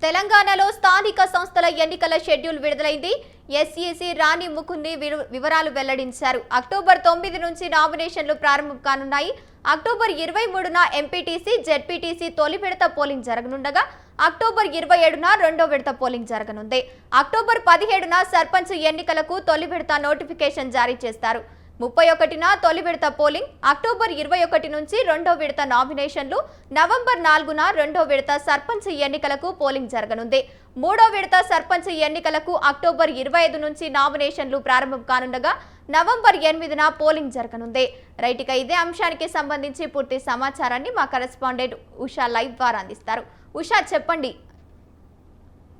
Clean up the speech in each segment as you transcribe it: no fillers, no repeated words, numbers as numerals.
తెలంగాణలో స్థానిక సంస్థల ఎన్నికల షెడ్యూల్ విడుదలైంది. ఎస్ఈసీ రాణి ముకుంది వివరాలు వెల్లడించారు. అక్టోబర్ 9 నుంచి నామినేషన్లు ప్రారంభం కానున్నాయి. అక్టోబర్ 23న ఎంపీటీసీ, జెడ్పీటీసీ తొలి విడత పోలింగ్ జరగనుండగా అక్టోబర్ 27న రెండో విడత పోలింగ్ జరగనుంది. అక్టోబర్ 17న సర్పంచ్ ఎన్నికలకు తొలి విడత నోటిఫికేషన్ జారీ చేస్తారు. 31న తొలి విడత పోలింగ్, అక్టోబర్ 21 నుంచి రెండో విడత నామినేషన్లు, నవంబర్ 4న రెండో విడత సర్పంచ్ ఎన్నికలకు పోలింగ్ జరగనుంది. మూడో విడత సర్పంచ్ ఎన్నికలకు అక్టోబర్ 25 నుంచి నామినేషన్లు ప్రారంభం కానుండగా నవంబర్ 8న పోలింగ్ జరగనుంది. రైట్గా ఇదే అంశానికి సంబంధించి పూర్తి సమాచారాన్ని మా కరెస్పాండెంట్ ఉషా లైవ్ ద్వారా అందిస్తారు. ఉషా, చెప్పండి.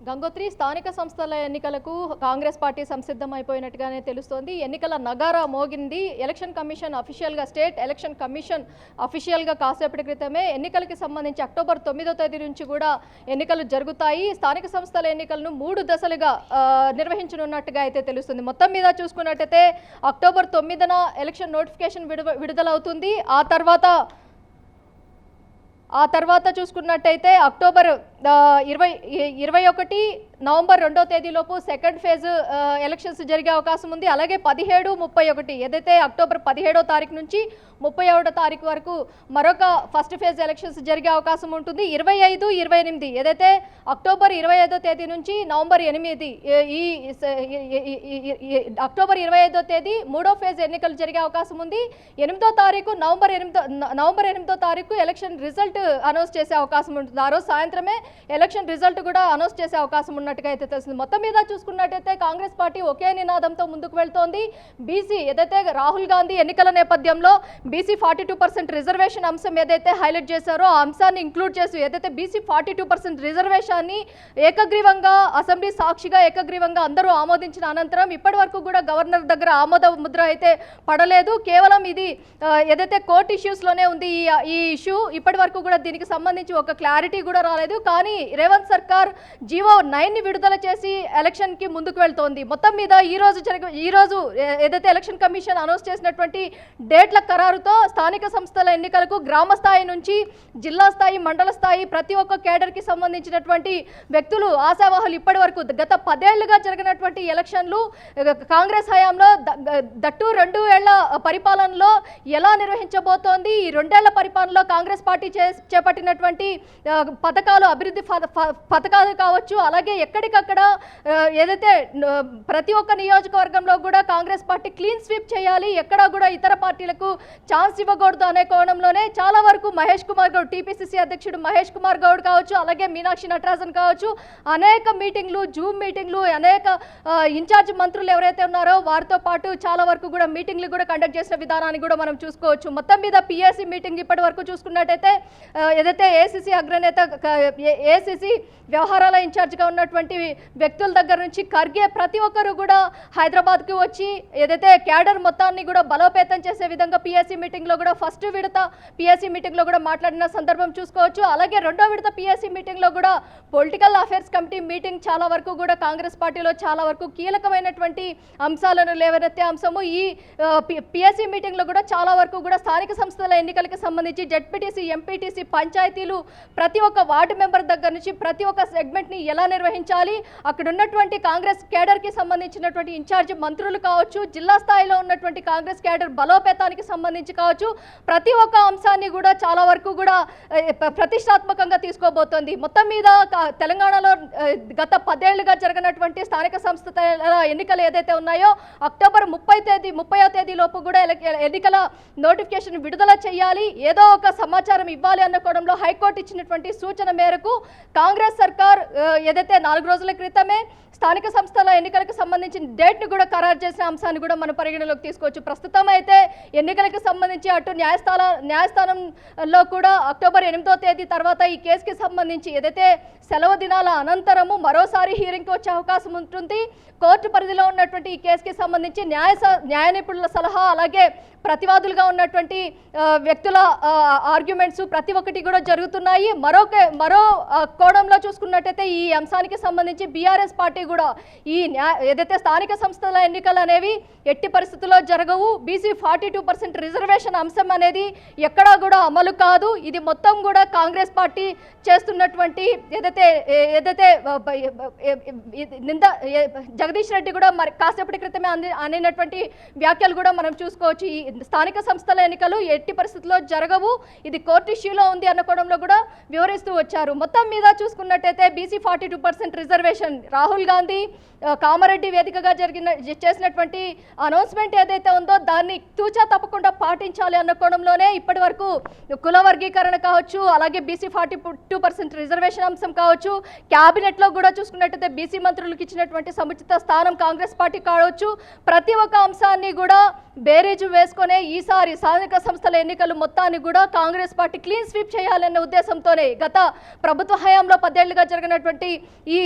గంగోత్రి, స్థానిక సంస్థల ఎన్నికలకు కాంగ్రెస్ పార్టీ సంసిద్ధమైపోయినట్టుగానే తెలుస్తోంది. ఎన్నికల నగారా మోగింది. ఎలక్షన్ కమిషన్ అఫీషియల్గా, స్టేట్ ఎలక్షన్ కమిషన్ అఫీషియల్గా కాసేపటి క్రితమే ఎన్నికలకి సంబంధించి అక్టోబర్ 9వ తేదీ నుంచి కూడా ఎన్నికలు జరుగుతాయి. స్థానిక సంస్థల ఎన్నికలను 3 దశలుగా నిర్వహించనున్నట్టుగా అయితే తెలుస్తుంది. మొత్తం మీద చూసుకున్నట్టయితే అక్టోబర్ 9న ఎలక్షన్ నోటిఫికేషన్ విడుదలవుతుంది. ఆ తర్వాత చూసుకున్నట్టయితే అక్టోబర్ 21 నవంబర్ 2వ తేదీలోపు సెకండ్ ఫేజ్ ఎలక్షన్స్ జరిగే అవకాశం ఉంది. అలాగే 17, 31 ఏదైతే అక్టోబర్ 17వ తారీఖు నుంచి 31వ తారీఖు వరకు మరొక ఫస్ట్ ఫేజ్ ఎలక్షన్స్ జరిగే అవకాశం ఉంటుంది. 25, 28 ఏదైతే అక్టోబర్ 25వ తేదీ నుంచి నవంబర్ 8 అక్టోబర్ 25వ తేదీ మూడో ఫేజ్ ఎన్నికలు జరిగే అవకాశం ఉంది. 8వ తారీఖు నవంబర్ 8వ తారీఖు ఎలక్షన్ రిజల్ట్ అనౌన్స్ చేసే అవకాశం ఉంటుంది. ఆ రోజు సాయంత్రమే ఎలక్షన్ రిజల్ట్ కూడా అనౌన్స్ చేసే అవకాశం ఉన్నట్టుగా అయితే తెలుస్తుంది. మొత్తం మీద చూసుకున్నట్టయితే కాంగ్రెస్ పార్టీ ఒకే నినాదంతో ముందుకు వెళ్తోంది. బీసీ ఏదైతే రాహుల్ గాంధీ ఎన్నికల నేపథ్యంలో బీసీ 42% రిజర్వేషన్ అంశం ఏదైతే హైలైట్ చేశారో ఆ అంశాన్ని ఇంక్లూడ్ చేసి ఏదైతే బీసీ 42% రిజర్వేషన్ని ఏకగ్రీవంగా అసెంబ్లీ సాక్షిగా ఏకగ్రీవంగా అందరూ ఆమోదించిన అనంతరం ఇప్పటి వరకు కూడా గవర్నర్ దగ్గర ఆమోద ముద్ర అయితే పడలేదు. కేవలం ఇది ఏదైతే కోర్టు ఇష్యూస్లోనే ఉంది ఈ ఇష్యూ. ఇప్పటి వరకు కూడా దీనికి సంబంధించి ఒక క్లారిటీ కూడా రాలేదు. కానీ రేవంత్ సర్కార్ జీవో 9ని విడుదల చేసి ఎలక్షన్కి ముందుకు వెళ్తోంది. మొత్తం మీద ఈ రోజు ఏదైతే ఎలక్షన్ కమిషన్ అనౌన్స్ చేసినటువంటి డేట్ల ఖరారుతో స్థానిక సంస్థల ఎన్నికలకు గ్రామ స్థాయి నుంచి జిల్లా స్థాయి, మండల స్థాయి ప్రతి ఒక్క కేడర్కి సంబంధించినటువంటి వ్యక్తులు, ఆశావాహులు ఇప్పటి వరకు గత 10 ఏళ్లుగా జరిగినటువంటి ఎలక్షన్లు కాంగ్రెస్ హయాంలో దట్టు 2 ఏళ్ల పరిపాలనలో ఎలా నిర్వహించబోతోంది, ఈ 2 ఏళ్ల పరిపాలనలో కాంగ్రెస్ పార్టీ చేపట్టినటువంటి పథకాలు, అభివృద్ధి పథకాలు కావచ్చు, అలాగే ఎక్కడికక్కడ ఏదైతే ప్రతి ఒక్క నియోజకవర్గంలో కూడా కాంగ్రెస్ పార్టీ క్లీన్ స్వీప్ చేయాలి, ఎక్కడా కూడా ఇతర పార్టీలకు ఛాన్స్ ఇవ్వకూడదు అనే కోణంలోనే చాలా వరకు మహేష్ కుమార్ గౌడ్, టీపీసీసీ అధ్యక్షుడు మహేష్ కుమార్ గౌడ్ కావచ్చు, అలాగే మీనాక్షి నటరాజన్ కావచ్చు, అనేక మీటింగ్లు, జూమ్ మీటింగ్లు, అనేక ఇన్ఛార్జ్ మంత్రులు ఎవరైతే ఉన్నారో వారితో పాటు చాలా వరకు కూడా మీటింగ్లు కూడా కండక్ట్ చేసిన విధానాన్ని కూడా మనం చూసుకోవచ్చు. మొత్తం మీద పిఎస్సి మీటింగ్ ఇప్పటి వరకు చూసుకున్నట్టయితే ఏదైతే ఏసీసీ అగ్రనేత, ఏసీసీ వ్యవహారాల ఇన్ఛార్జ్గా ఉన్నటువంటి వ్యక్తుల దగ్గర నుంచి ఖర్గే ప్రతి ఒక్కరు కూడా హైదరాబాద్కి వచ్చి ఏదైతే క్యాడర్ మొత్తాన్ని కూడా బలోపేతం చేసే విధంగా పిఎస్సి మీటింగ్లో కూడా ఫస్ట్ విడత పిఎస్సి మీటింగ్లో కూడా మాట్లాడిన సందర్భం చూసుకోవచ్చు. అలాగే రెండో విడత పిఎస్సి మీటింగ్లో కూడా పొలిటికల్ అఫైర్స్ కమిటీ మీటింగ్ చాలా వరకు కూడా కాంగ్రెస్ పార్టీలో చాలా వరకు కీలకమైనటువంటి అంశాలను లేవనెత్తే అంశము. ఈ పిఎస్సి మీటింగ్లో కూడా చాలా వరకు కూడా స్థానిక సంస్థల ఎన్నికలకు సంబంధించి జెడ్పీటీసీ, ఎంపీటీసీ, పంచాయతీలు ప్రతి ఒక్క వార్డు మెంబర్ దగ్గర నుంచి ప్రతి ఒక్క సెగ్మెంట్ని ఎలా నిర్వహించాలి, అక్కడ ఉన్నటువంటి కాంగ్రెస్ కేడర్కి సంబంధించినటువంటి ఇన్ఛార్జ్ మంత్రులు కావచ్చు, జిల్లా స్థాయిలో ఉన్నటువంటి కాంగ్రెస్ కేడర్ బలోపేతానికి సంబంధించి కావచ్చు, ప్రతి ఒక్క అంశాన్ని కూడా చాలా వరకు కూడా ప్రతిష్టాత్మకంగా తీసుకోబోతోంది. మొత్తం మీద తెలంగాణలో గత 10 ఏళ్లుగా జరిగినటువంటి స్థానిక సంస్థల ఎన్నికలు ఏదైతే ఉన్నాయో అక్టోబర్ 30వ తేదీ లోపు కూడా ఎన్నికల నోటిఫికేషన్ విడుదల చేయాలి, ఏదో ఒక సమాచారం ఇవ్వాలి అన్న కోణంలో హైకోర్టు ఇచ్చినటువంటి సూచన మేరకు కాంగ్రెస్ సర్కార్ ఏదైతే 4 రోజుల క్రితమే స్థానిక సంస్థల ఎన్నికలకు సంబంధించిన డేట్ను కూడా ఖరారు చేసిన అంశాన్ని కూడా మనం పరిగణలోకి తీసుకోవచ్చు. ప్రస్తుతం అయితే ఎన్నికలకు సంబంధించి అటు న్యాయస్థానంలో కూడా అక్టోబర్ 8వ తేదీ తర్వాత ఈ కేసుకి సంబంధించి ఏదైతే సెలవు దినాల అనంతరము మరోసారి హీరింగ్కి వచ్చే అవకాశం ఉంటుంది. కోర్టు పరిధిలో ఉన్నటువంటి ఈ కేసుకి సంబంధించి న్యాయ నిపుణుల సలహా, అలాగే ప్రతివాదులుగా ఉన్నటువంటి వ్యక్తుల ఆర్గ్యుమెంట్స్ ప్రతి ఒక్కటి కూడా జరుగుతున్నాయి. మరో కోణంలో చూసుకున్నట్టయితే ఈ అంశానికి సంబంధించి బీఆర్ఎస్ పార్టీ కూడా ఈ ఏదైతే స్థానిక సంస్థల ఎన్నికలు అనేవి ఎట్టి పరిస్థితుల్లో జరగవు. బీసీ 42% రిజర్వేషన్ అంశం అనేది ఎక్కడా కూడా అమలు కాదు. ఇది మొత్తం కూడా కాంగ్రెస్ పార్టీ చేస్తున్నటువంటి ఏదైతే జగదీష్ రెడ్డి కూడా మరి కాసేపటి క్రితమే అనేటువంటి వ్యాఖ్యలు కూడా మనం చూసుకోవచ్చు. ఈ స్థానిక సంస్థల ఎన్నికలు ఎట్టి పరిస్థితుల్లో జరగవు, ఇది కోర్టు ఇష్యూలో ఉంది అనుకోవడంలో కూడా వివరిస్తూ వచ్చారు. మొత్తం మీద చూసుకున్నట్టయితే బీసీ 42% రిజర్వేషన్ రాహుల్ గాంధీ కామారెడ్డి వేదికగా చేసినటువంటి అనౌన్స్మెంట్ ఏదైతే ఉందో దాన్ని తూచా తప్పకుండా పాటించాలి అనుకోవడంలోనే ఇప్పటి వరకు కుల వర్గీకరణ కావచ్చు, అలాగే బీసీ 42% రిజర్వేషన్ అంశం కావచ్చు, క్యాబినెట్లో కూడా చూసుకున్నట్టయితే బీసీ మంత్రులకు ఇచ్చినటువంటి సముచిత స్థానం కాంగ్రెస్ పార్టీ కావచ్చు, ప్రతి ఒక్క అంశాన్ని కూడా బేరీజు వేసుకునే ఈసారి స్థానిక సంస్థల ఎన్నికలు మొత్తాన్ని కూడా కాంగ్రెస్ పార్టీ క్లీన్ స్వీప్ చేయాలన్న ఉద్దేశంతోనే గత ప్రభుత్వ హయాంలో 10 ఏళ్లుగా జరిగినటువంటి ఈ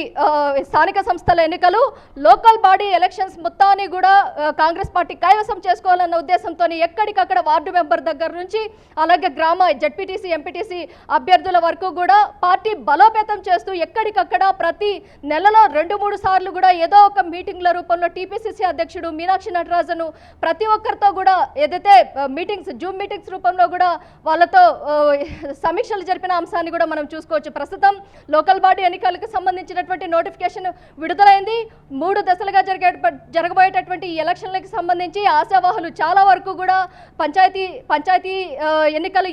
స్థానిక సంస్థల ఎన్నికలు లోకల్ బాడీ ఎలక్షన్స్ మొత్తాన్ని కూడా కాంగ్రెస్ పార్టీ కైవసం చేసుకోవాలన్న ఉద్దేశంతో ఎక్కడికక్కడ వార్డు మెంబర్ దగ్గర నుంచి అలాగే గ్రామ జడ్పీటీసీ ఎంపీటీసీ అభ్యర్థుల వరకు కూడా పార్టీ బలోపేతం చేస్తూ ఎక్కడికక్కడ ప్రతి నెలలో 2-3 సార్లు కూడా ఏదో ఒక మీటింగ్ల రూపంలో టీపీసీసీ అధ్యక్షుడు మీనాక్షి నటరాజన్ ప్రతి ఒక్కరితో కూడా ఏదైతే జూమ్ మీటింగ్స్ రూపంలో కూడా వాళ్ళతో సమీక్షలు జరిపిన అంశాన్ని కూడా మనం చూసుకోవచ్చు. ప్రస్తుతం లోకల్ బాడీ ఎన్నికలకు సంబంధించినటువంటి నోటిఫికేషన్ విడుదలైంది. 3 దశలుగా జరగబోయేటటువంటి ఈ ఎలక్షన్లకు సంబంధించి ఆశావాహులు చాలా వరకు కూడా పంచాయతీ ఎన్నికలు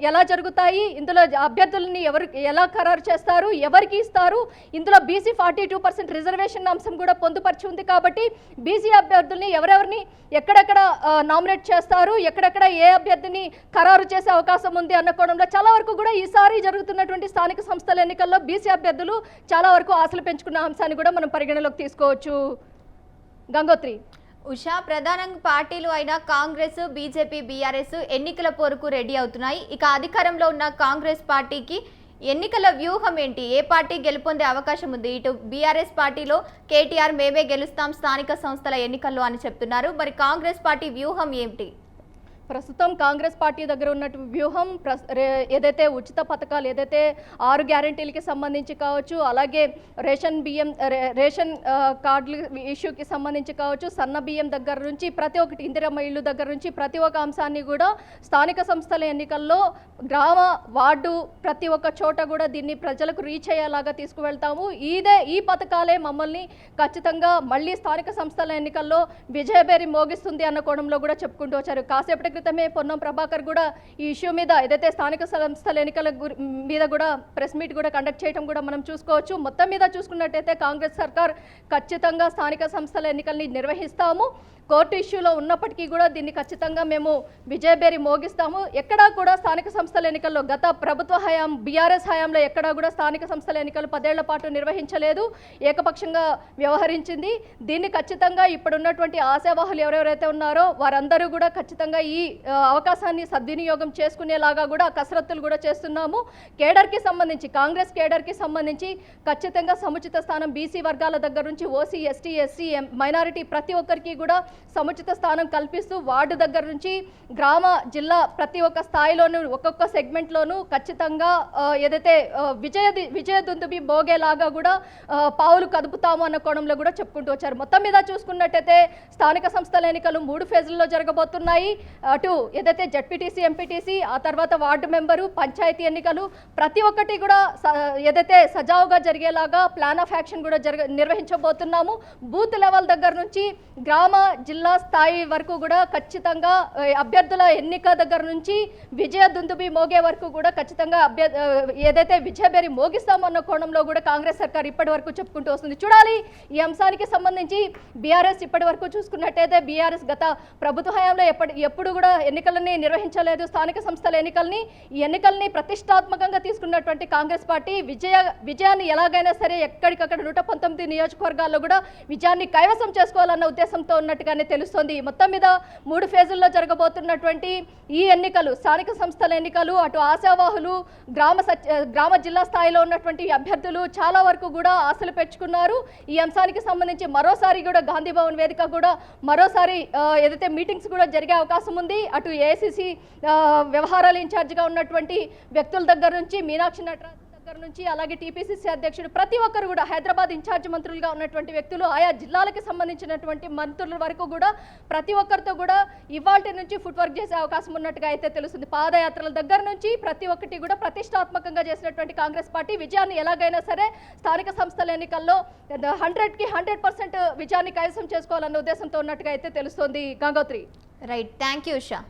ఎలా జరుగుతాయి, ఇందులో అభ్యర్థులని ఎలా ఖరారు చేస్తారు, ఎవరికి ఇస్తారు, ఇందులో బీసీ 42% రిజర్వేషన్ అంశం కూడా పొందుపరిచి ఉంది కాబట్టి బీసీ అభ్యర్థుల్ని ఎవరెవరిని ఎక్కడెక్కడ నామినేట్ చేస్తారు, ఎక్కడెక్కడ ఏ అభ్యర్థిని ఖరారు చేసే అవకాశం ఉంది అన్నకోవడంలో చాలా వరకు కూడా ఈసారి జరుగుతున్నటువంటి స్థానిక సంస్థల ఎన్నికల్లో బీసీ అభ్యర్థులు చాలా వరకు ఆశలు పెంచుకున్న అంశాన్ని కూడా మనం పరిగణలోకి తీసుకోవచ్చు. గంగోత్రి ఉషా, ప్రధానంగా పార్టీలు అయిన కాంగ్రెస్, బీజేపీ, బీఆర్ఎస్ ఎన్నికల పోరుకు రెడీ అవుతున్నాయి. ఇక అధికారంలో ఉన్న కాంగ్రెస్ పార్టీకి ఎన్నికల వ్యూహం ఏంటి? ఏ పార్టీ గెలుపొందే అవకాశం ఉంది? ఇటు బీఆర్ఎస్ పార్టీలో కేటీఆర్ మేమే గెలుస్తాం స్థానిక సంస్థల ఎన్నికల్లో అని చెప్తున్నారు. మరి కాంగ్రెస్ పార్టీ వ్యూహం ఏమిటి? ప్రస్తుతం కాంగ్రెస్ పార్టీ దగ్గర ఉన్నటువంటి వ్యూహం ఏదైతే ఉచిత పథకాలు ఏదైతే 6 గ్యారెంటీలకి సంబంధించి కావచ్చు, అలాగే రేషన్ కార్డుల ఇష్యూకి సంబంధించి కావచ్చు, సన్న బియ్యం దగ్గర నుంచి ప్రతి ఒక్కటి ఇందిరమ్మ ఇల్లు దగ్గర నుంచి ప్రతి ఒక్క అంశాన్ని కూడా స్థానిక సంస్థల ఎన్నికల్లో గ్రామ వార్డు ప్రతి ఒక్క చోట కూడా దీన్ని ప్రజలకు రీచ్ అయ్యేలాగా తీసుకువెళ్తాము. ఈ పథకాలే మమ్మల్ని ఖచ్చితంగా మళ్ళీ స్థానిక సంస్థల ఎన్నికల్లో విజయబేరి మోగిస్తుంది అన్న కోణంలో కూడా చెప్పుకుంటూ వచ్చారు. కాసేపటి క్రితమే పొన్నం ప్రభాకర్ కూడా ఈ ఇష్యూ మీద ఏదైతే స్థానిక సంస్థల ఎన్నికల మీద కూడా ప్రెస్ మీట్ కూడా కండక్ట్ చేయడం కూడా మనం చూసుకోవచ్చు. మొత్తం మీద చూసుకున్నట్టయితే కాంగ్రెస్ సర్కార్ ఖచ్చితంగా స్థానిక సంస్థల ఎన్నికల్ని నిర్వహిస్తాము. కోర్టు ఇష్యూలో ఉన్నప్పటికీ కూడా దీన్ని ఖచ్చితంగా మేము విజయబేరి మోగిస్తాము. ఎక్కడా కూడా స్థానిక సంస్థల ఎన్నికల్లో గత ప్రభుత్వ హయాం బీఆర్ఎస్ హయాంలో ఎక్కడా కూడా స్థానిక సంస్థల ఎన్నికలు 10 ఏళ్ల పాటు నిర్వహించలేదు, ఏకపక్షంగా వ్యవహరించింది. దీన్ని ఖచ్చితంగా ఇప్పుడున్నటువంటి ఆశావాహులు ఎవరెవరైతే ఉన్నారో వారందరూ కూడా ఖచ్చితంగా ఈ అవకాశాన్ని సద్వినియోగం చేసుకునేలాగా కూడా కసరత్తులు కూడా చేస్తున్నాము. కేడర్కి సంబంధించి కాంగ్రెస్ కేడర్కి సంబంధించి ఖచ్చితంగా సముచిత స్థానం బీసీ వర్గాల దగ్గర నుంచి ఓసీ, ఎస్టీ, ఎస్సీ, మైనారిటీ ప్రతి ఒక్కరికి కూడా సముచిత స్థానం కల్పిస్తూ వార్డు దగ్గర నుంచి గ్రామ, జిల్లా ప్రతి ఒక్క స్థాయిలోనూ ఒక్కొక్క సెగ్మెంట్లోనూ ఖచ్చితంగా ఏదైతే విజయ దుందుబి మోగేలాగా కూడా పావులు కదుపుతాము అన్న కోణంలో కూడా చెప్పుకుంటూ వచ్చారు. మొత్తం మీద చూసుకున్నట్టయితే స్థానిక సంస్థల ఎన్నికలు 3 ఫేజుల్లో జరగబోతున్నాయి. అటు ఏదైతే జడ్పీటీసీ, ఎంపీటీసీ, ఆ తర్వాత వార్డు మెంబరు, పంచాయతీ ఎన్నికలు ప్రతి ఒక్కటి కూడా ఏదైతే సజావుగా జరిగేలాగా ప్లాన్ ఆఫ్ యాక్షన్ కూడా నిర్వహించబోతున్నాము. బూత్ లెవెల్ దగ్గర నుంచి గ్రామ, జిల్లా స్థాయి వరకు కూడా ఖచ్చితంగా అభ్యర్థుల ఎన్నిక దగ్గర నుంచి విజయ దుందుబి మోగే వరకు కూడా ఖచ్చితంగా ఏదైతే విజయబేరి మోగిస్తామన్న కోణంలో కూడా కాంగ్రెస్ సర్కార్ ఇప్పటి వరకు చెప్పుకుంటూ వస్తుంది. చూడాలి ఈ అంశానికి సంబంధించి బీఆర్ఎస్ ఇప్పటి వరకు చూసుకున్నట్టయితే బీఆర్ఎస్ గత ప్రభుత్వ హయాంలో ఎప్పుడు కూడా ఎన్నికలని నిర్వహించలేదు. స్థానిక సంస్థల ఈ ఎన్నికల్ని ప్రతిష్టాత్మకంగా తీసుకున్నటువంటి కాంగ్రెస్ పార్టీ విజయాన్ని ఎలాగైనా సరే ఎక్కడికక్కడ 119 నియోజకవర్గాల్లో కూడా విజయాన్ని కైవసం చేసుకోవాలన్న ఉద్దేశంతో ఉన్నట్టుగానే తెలుస్తోంది. మొత్తం మీద 3 ఫేజుల్లో జరగబోతున్నటువంటి ఈ ఎన్నికలు స్థానిక సంస్థల ఎన్నికలు అటు ఆశావాహులు గ్రామ జిల్లా స్థాయిలో ఉన్నటువంటి అభ్యర్థులు చాలా వరకు కూడా ఆశలు పెంచుకున్నారు. ఈ అంశానికి సంబంధించి మరోసారి కూడా గాంధీ భవన్ వేదిక కూడా మరోసారి ఏదైతే మీటింగ్స్ కూడా జరిగే అవకాశం ఉంది. అటు ఏఐసిసి వ్యవహారాల ఇన్ఛార్జిగా ఉన్నటువంటి వ్యక్తుల దగ్గర నుంచి మీనాక్షి నటరాజన్ దగ్గర నుంచి అలాగే టీపీసీసీ అధ్యక్షుడు ప్రతి ఒక్కరు కూడా హైదరాబాద్ ఇన్ఛార్జ్ మంత్రులుగా ఉన్నటువంటి వ్యక్తులు ఆయా జిల్లాలకు సంబంధించినటువంటి మంత్రుల వరకు కూడా ప్రతి ఒక్కరితో కూడా ఇవాల్టి నుంచి ఫుట్ వర్క్ చేసే అవకాశం ఉన్నట్టుగా అయితే తెలుస్తుంది. పాదయాత్రల దగ్గర నుంచి ప్రతి ఒక్కటి కూడా ప్రతిష్టాత్మకంగా చేసినటువంటి కాంగ్రెస్ పార్టీ విజయాన్ని ఎలాగైనా సరే స్థానిక సంస్థల ఎన్నికల్లో 100% విజయాన్ని కైవసం చేసుకోవాలన్న ఉద్దేశంతో ఉన్నట్టుగా అయితే తెలుస్తోంది. Gangotri. Right, thank you Usha.